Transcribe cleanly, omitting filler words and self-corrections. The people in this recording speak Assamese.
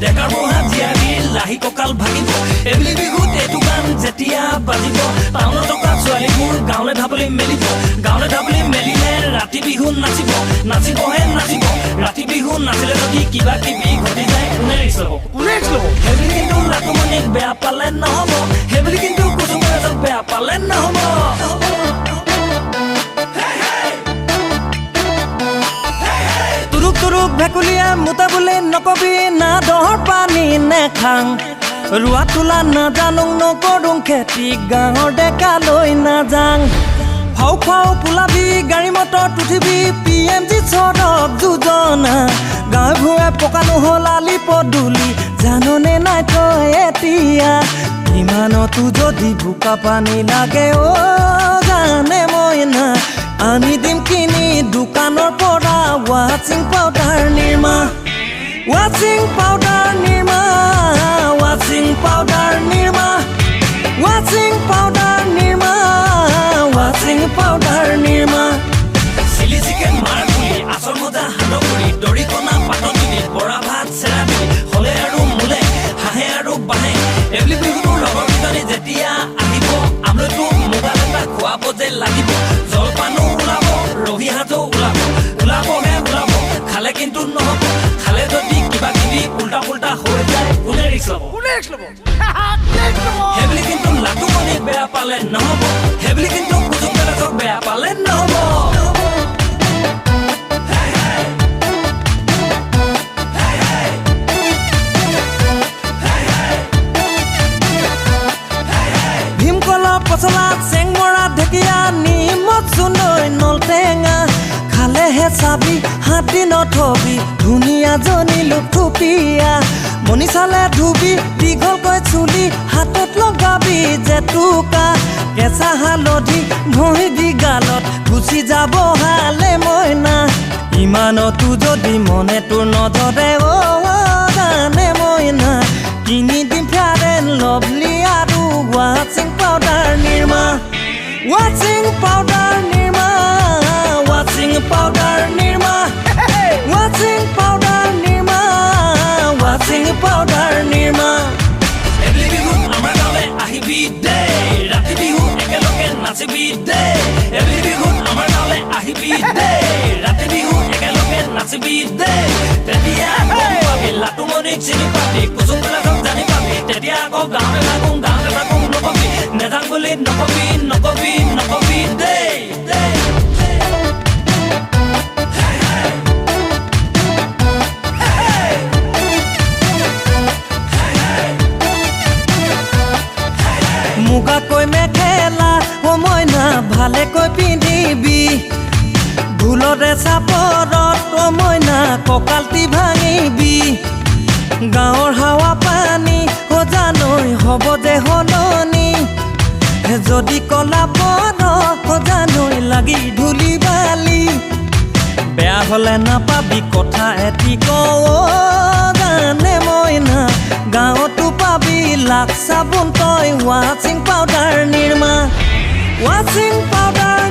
ডেকাৰ বুঢ়া জীয়াৰী লাহি কঁকাল ভাগিব এইবুলি বিহুত এইটো গান যেতিয়া বাজিব টাউনত থকা ছোৱালীবোৰ গাঁৱলৈ ঢাপলি মেলিব গাঁৱলৈ ঢাপলি মেলিলে ৰাতি বিহু নাচিব নাচিবহে নাচিব ৰাতি বিহু নাচিলে যদি কিবা কিবি ঘটি যায় কোনে ৰিক্স ল'ব সেইবুলি কিন্তু লাটুমণিক বেয়া পালে নহ'ব সেইবুলি কিন্তু কুচুমৰাজক বেয়া পালে নহ'ব তুৰুক ভেকুলীয়া মোটা বুলি নকবি না দহৰ পানী নেখাং ৰোৱা তোলা নাজানো নকৰোঁ খেতি গাঁৱৰ ডেকালৈ নাযাং ফাও ফাও পোলাবি গাড়ী মটৰত উঠিবি PMG চৰক যোজনা গাঁৱে ভূঞে পকা নহ'ল আলি পদূলি জাননে নাই তই এতিয়া ইমানতো যদি বোকা পানী লাগে গানে মইনা আনি দিম কিনি দোকানৰ পৰা ৱাচিং পাউডাৰ নিৰ্মা ৱাচিং পাউডাৰ নিৰ্মা ৱাচিং পাউডাৰ নিৰ্মা ৱাচিং পাউডাৰ নিৰ্মা ৱাচিং পাউডাৰ নিৰ্মা চিলি চিকেন মাৰ পুলি আচল মজা সান্দগুৰি দৰিকণা পাতত দিবি বৰা ভাত চেৰা দিবি হলে আৰু মোলে হাঁহে আৰু বাঁহে এইবুলি বিহুটোৰ লগৰ কেইজনী যেতিয়া আহিব আমলৈতো মোবাইল এটা খুৱাব যে লাগিব জলপানো ওলাব ৰহি হাতো ওলাবহে ওলাব খালে কিন্তু নহ'ব খালে যদি কিবা কিবি উল্টা পুল্টা হৈ যায় কোনে ৰিক্স ল'ব সেইবুলি কিন্তু লাটুমণিক বেয়া পালে নহ'ব সেইবুলি কিন্তু কুচুমৰাজক বেয়া পালে নহ'ব ভীমকলৰ পচলা চেংমৰা ঢেকীয়া নিমখ চুনৈ নলটেঙা খালেহে চাবি হাতী নথবি ধুনীয়া জনী লুথুপিয়া মনি চালে ধুবি দীঘলকৈ চুলি হাতত লগাবি জেতুকা কেঁচা হালধি ঘঁহিবি গালত গুচি যাব হালে মইনা ইমানতো যদি মনে তোৰ নধৰে গানে মইনা কিনি দিম ফেয়াৰ এণ্ড লভলি আৰু ৱাচিং পাউডাৰ নিৰ্মা ৱাচিং পাউডাৰ নিৰ্মা ৱাচিং পাউডাৰ নিৰ্মা ৱাচিং পাউডাৰ নিৰ্মা ৱাচিং পাউডাৰ নিৰ্মা এইবুলি বিহুত আমাৰ গাঁৱলৈ আহিবি দেই ৰাতি বিহু একেলগে নাচিবি দেই এইবুলি বিহুত আমাৰ গাঁৱলৈ আহিবি দেই ৰাতি বিহু একেলগে নাচিবি দেই তেতিয়া গম পাবি লাটুমণিক চিনি পাবি কুচুমৰাজক জানি পাবি তেতিয়া আকৌ গাঁৱলৈ থাকোঁ নকবি নেজাং বুলি নকবি দেই মুগাকৈ মেখেলা মইনা ভালেকৈ পিন্ধিবি ঢোলৰে চাপৰত মইনা কঁকালটি ভাঙিবি গাঁৱৰ হাৱা পানী জানৈ হ'ব যে সলনি যদি কলা পৰ জানৈ লাগি ধূলি বালি বেয়া হ'লে নাপাবি কথা এটি গানে মইনা গাঁৱতো পাবি লাখ চাবোন তই ৱাচিং পাউডাৰ নিৰ্মা ৱাচিং পাউডাৰ